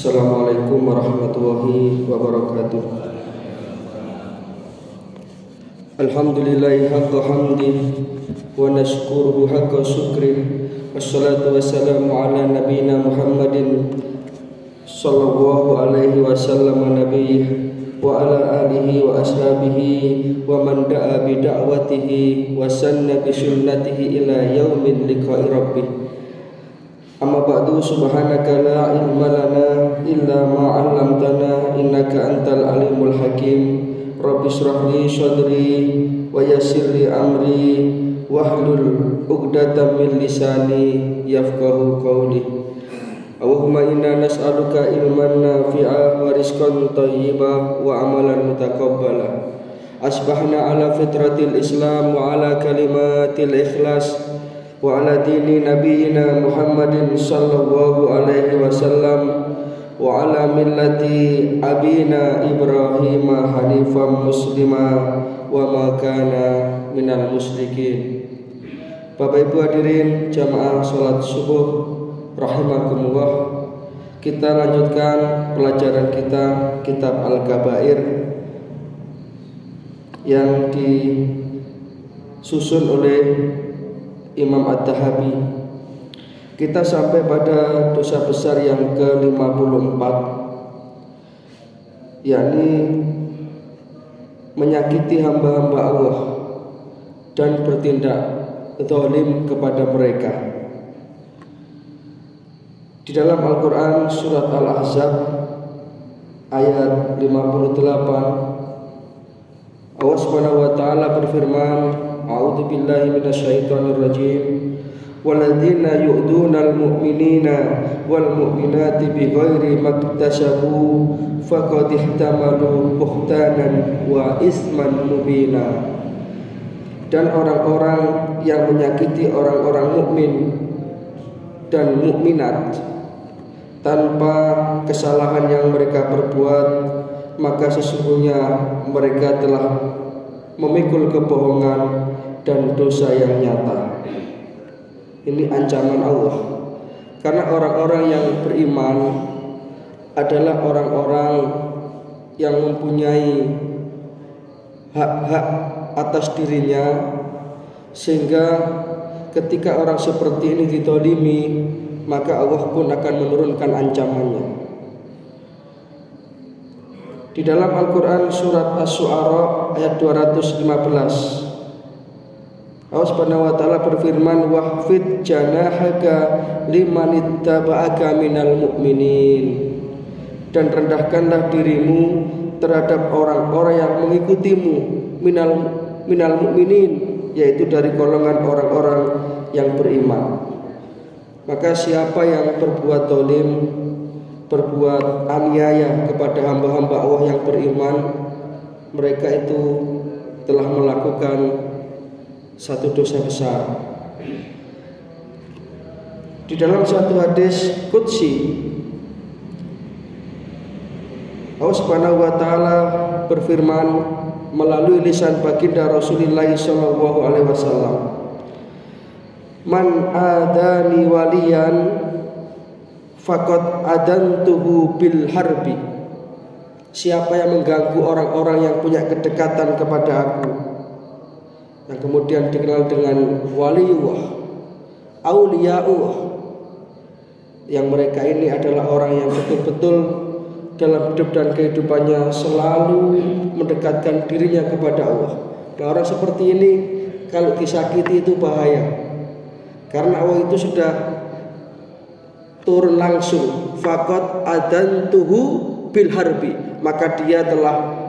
Assalamualaikum warahmatullahi wabarakatuh. Alhamdulillahi haqqa hamdi wa nashkuruhu haqqa syukri. Wassalatu wassalamu ala nabiyina Muhammadin sallallahu alaihi wasallam nabiyih wa ala alihi wa ashabihi wa man da'a bi da'watihi wa sanna bi sunnatihi ila yaumin liqa'i rabbih. Amma ba'du, subhanaka la ilma lana illa ma 'allamtana innaka antal alimul hakim. Rabbi shrah li sadri wa yassir li amri wahlul 'uqdatam min lisani yafqahu qawli. Allahumma inna nas'aluka ilman nafi'a wa rizqan thayyiba wa amalan mutaqabbala. Asbahna ala fitratil Islam wa ala kalimatil ikhlas wa ala dini nabiyina Muhammadin sallallahu alaihi wasallam wa ala millati abina Ibrahim hanifan muslima wa ma kana minal musyrikin. Bapak Ibu hadirin jamaah salat subuh rahimakumullah. Kita lanjutkan pelajaran kita kitab Al-Kabair yang disusun oleh Imam At-Tahawi. Kita sampai pada dosa besar yang ke-54, yakni menyakiti hamba-hamba Allah dan bertindak zalim kepada mereka. Di dalam Al-Quran surat Al-Ahzab ayat 58, Allah Subhanahu wa taala berfirman, A'udzu billahi minasyaitonir rajim. Walladzina yu'dunal mu'minina wal mu'minati bighairi maktasabu faqad ihtamalu buhtanan wa isman mubina. Dan orang-orang yang menyakiti orang-orang mukmin dan mukminat tanpa kesalahan yang mereka perbuat, maka sesungguhnya mereka telah memikul kebohongan dan dosa yang nyata. Ini ancaman Allah. Karena orang-orang yang beriman adalah orang-orang yang mempunyai hak-hak atas dirinya, sehingga ketika orang seperti ini dizalimi, maka Allah pun akan menurunkan ancamannya. Di dalam Al-Quran surat Asy-Syu'ara ayat 215, Allah Subhanahu wa taala berfirman, wahfid janahaka limanittaba'aka minal mu'minin. Dan rendahkanlah dirimu terhadap orang-orang yang mengikutimu minal mu'minin, yaitu dari golongan orang-orang yang beriman. Maka siapa yang berbuat zalim, berbuat aniaya kepada hamba-hamba Allah yang beriman, mereka itu telah melakukan satu dosa besar. Di dalam satu hadis qudsi, Allah Subhanahu wa taala berfirman melalui lisan baginda Rasulullah sallallahu alaihi wasallam, man adani waliyan faqad adantuhu bil harbi. Siapa yang mengganggu orang-orang yang punya kedekatan kepada aku, yang kemudian dikenal dengan waliullah, auliya'ullah, yang mereka ini adalah orang yang betul-betul dalam hidup dan kehidupannya selalu mendekatkan dirinya kepada Allah. Nah, orang seperti ini kalau disakiti itu bahaya, karena Allah itu sudah turun langsung, faqad adantuhu bil harbi, maka dia telah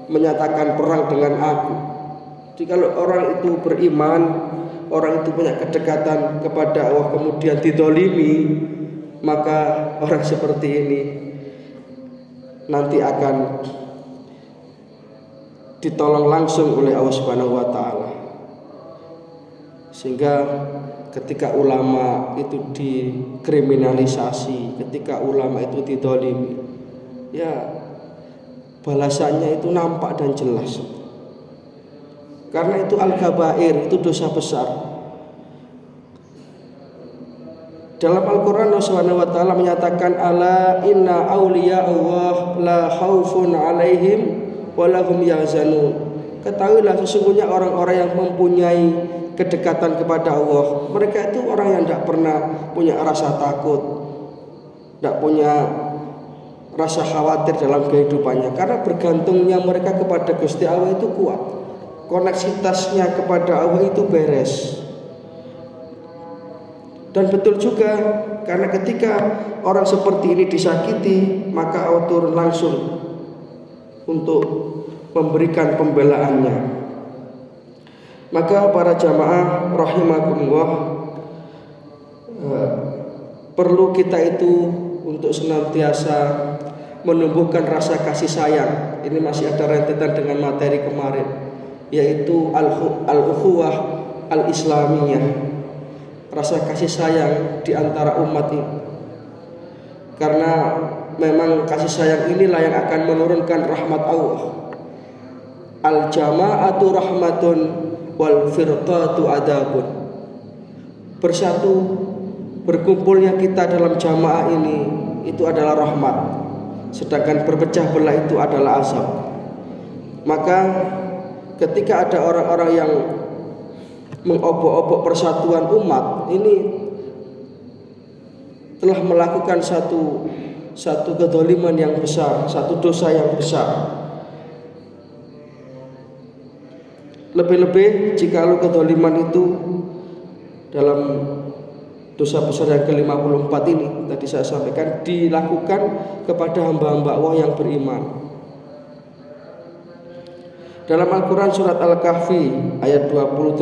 menyatakan perang dengan aku. Jadi kalau orang itu beriman, orang itu punya kedekatan kepada Allah, kemudian dizalimi, maka orang seperti ini nanti akan ditolong langsung oleh Allah Subhanahu wa taala. Sehingga ketika ulama itu dikriminalisasi, ketika ulama itu dizalimi, ya balasannya itu nampak dan jelas. Karena itu al-kabair, itu dosa besar. Dalam Al-Quran Allah Subhanahu wa ta'ala menyatakan, ala inna awliya Allah la khawfun alaihim walahum yahzanun. Ketahuilah sesungguhnya orang-orang yang mempunyai kedekatan kepada Allah, mereka itu orang yang tidak pernah punya rasa takut, tidak punya rasa khawatir dalam kehidupannya, karena bergantungnya mereka kepada Gusti Allah itu kuat, koneksitasnya kepada Allah itu beres. Dan betul juga, karena ketika orang seperti ini disakiti, maka Allah turun langsung untuk memberikan pembelaannya. Maka para jamaah rahimakumullah, perlu kita itu untuk senantiasa menumbuhkan rasa kasih sayang. Ini masih ada rentetan dengan materi kemarin, yaitu al-ukhuwah al-islamiyah, rasa kasih sayang di antara umat ini. Karena memang kasih sayang inilah yang akan menurunkan rahmat Allah. Al-jama'atu rahmatun wal firqatu adabun. Bersatu, berkumpulnya kita dalam jamaah ini itu adalah rahmat, sedangkan berpecah belah itu adalah azab. Maka ketika ada orang-orang yang mengobok-obok persatuan umat, ini telah melakukan satu kedzaliman yang besar, satu dosa yang besar. Lebih-lebih jika kedzaliman itu dalam dosa besar yang ke-54 ini tadi saya sampaikan dilakukan kepada hamba-hamba Allah yang beriman. Dalam Al-Quran surat Al-Kahfi ayat 28,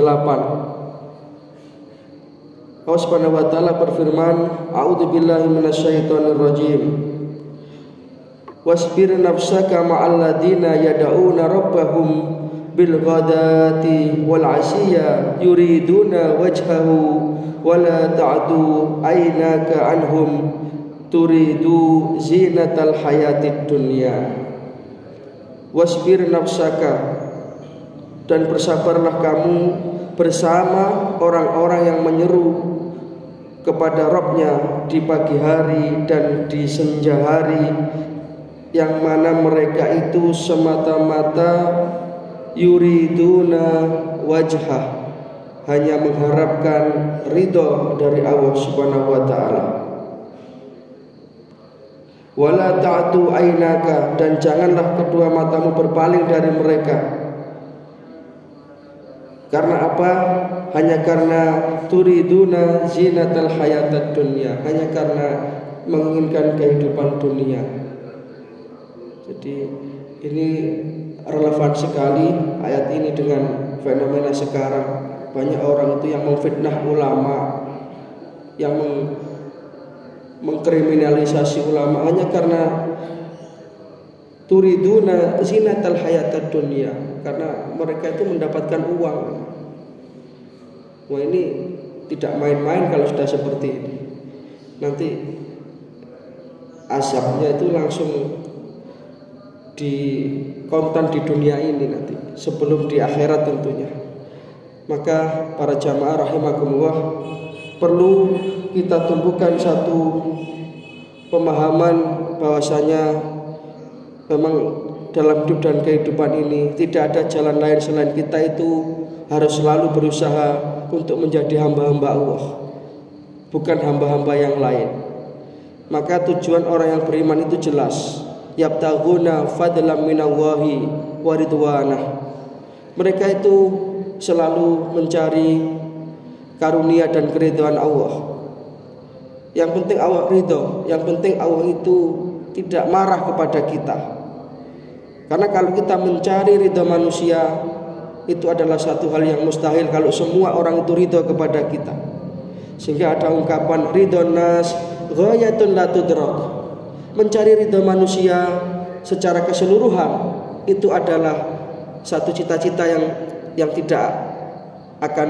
Allah Subhanahu wa ta'ala berfirman, a'udzubillahi minasyaitonir rajim, wasbir nafsaka ma'al ladina yad'una rabbahum bil ghadati wal 'ashiyya yuriduna wajhahu wala ta'du aynaka anhum turidu zinatal hayatid dunya. Wasbir nafsaka, dan bersabarlah kamu bersama orang-orang yang menyeru kepada Rabbnya di pagi hari dan di senja hari, yang mana mereka itu semata-mata yuriduna wajhah, hanya mengharapkan ridho dari Allah Subhanahu wa ta'ala. Wala ta'tu aynaka, dan janganlah kedua matamu berpaling dari mereka. Karena apa? Hanya karena turiduna zinatal hayatad dunya, hanya karena menginginkan kehidupan dunia. Jadi ini relevan sekali ayat ini dengan fenomena sekarang. Banyak orang itu yang memfitnah ulama, yang mengkriminalisasi ulama hanya karena turiduna zinatal hayatad dunya, karena mereka itu mendapatkan uang. Wah, ini tidak main-main kalau sudah seperti ini. Nanti azabnya itu langsung di kontan di dunia ini nanti, sebelum di akhirat tentunya. Maka para jamaah rahimakumullah, perlu kita tumbuhkan satu pemahaman bahwasanya memang dalam hidup dan kehidupan ini tidak ada jalan lain selain kita itu harus selalu berusaha untuk menjadi hamba-hamba Allah, bukan hamba-hamba yang lain. Maka tujuan orang yang beriman itu jelas, yabtaghuna fadlan minallahi wa ridwanah. Mereka itu selalu mencari karunia dan keridhaan Allah. Yang penting Allah ridho, yang penting Allah itu tidak marah kepada kita. Karena kalau kita mencari ridho manusia, itu adalah satu hal yang mustahil kalau semua orang itu ridho kepada kita. Sehingga ada ungkapan ridho nas ghayatun la tudrak. Mencari ridho manusia secara keseluruhan itu adalah satu cita-cita yang tidak akan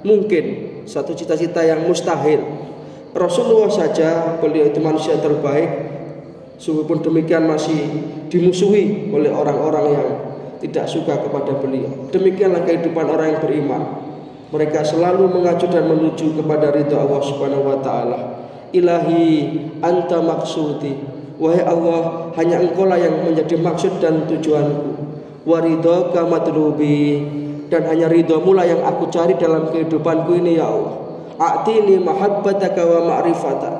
mungkin, satu cita-cita yang mustahil. Rasulullah saja, beliau itu manusia terbaik, sungguh pun demikian masih dimusuhi oleh orang-orang yang tidak suka kepada beliau. Demikianlah kehidupan orang yang beriman. Mereka selalu mengacu dan menuju kepada ridha Allah Subhanahu wa taala. Ilahi anta maksudi, wahai Allah, hanya Engkau lah yang menjadi maksud dan tujuanku. Wa ridhaka matlubi, dan hanya ridhamu lah yang aku cari dalam kehidupanku ini ya Allah. A'tini mahabbataka wa ma'rifatak,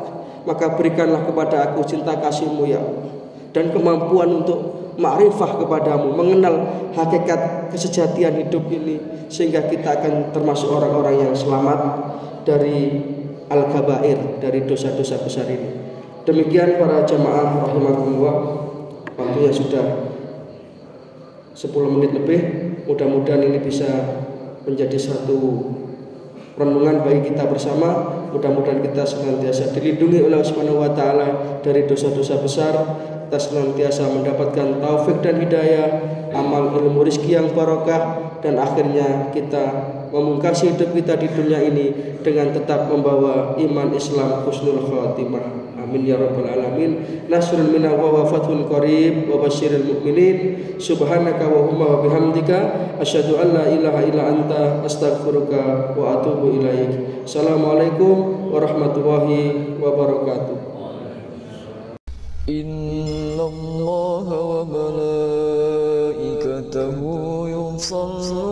maka berikanlah kepada aku cinta kasih-Mu ya Allah, dan kemampuan untuk ma'rifah kepadamu, mengenal hakikat kesejatian hidup ini, sehingga kita akan termasuk orang-orang yang selamat dari al-kabair, dari dosa-dosa besar ini. Demikian para jamaah rahimakumullah, waktunya sudah 10 menit lebih. Mudah-mudahan ini bisa menjadi satu renungan bagi kita bersama. Mudah-mudahan kita senantiasa dilindungi oleh Allah Subhanahu wa taala dari dosa-dosa besar. Kita senantiasa mendapatkan taufik dan hidayah, amal, ilmu, rizki yang barokah, dan akhirnya kita memungkasi hidup kita di dunia ini dengan tetap membawa iman Islam husnul khatimah. Amin ya rabbal alamin. Nasrun minna wa fathun qarib wa basyiril mu'minin. Subhanaka wa humma wa bihamdika asyhadu an la ilaha illa anta astaghfiruka wa atubu ilaik. Assalamualaikum warahmatullahi wabarakatuh. Inna Allah wa malaikatahu yusalluna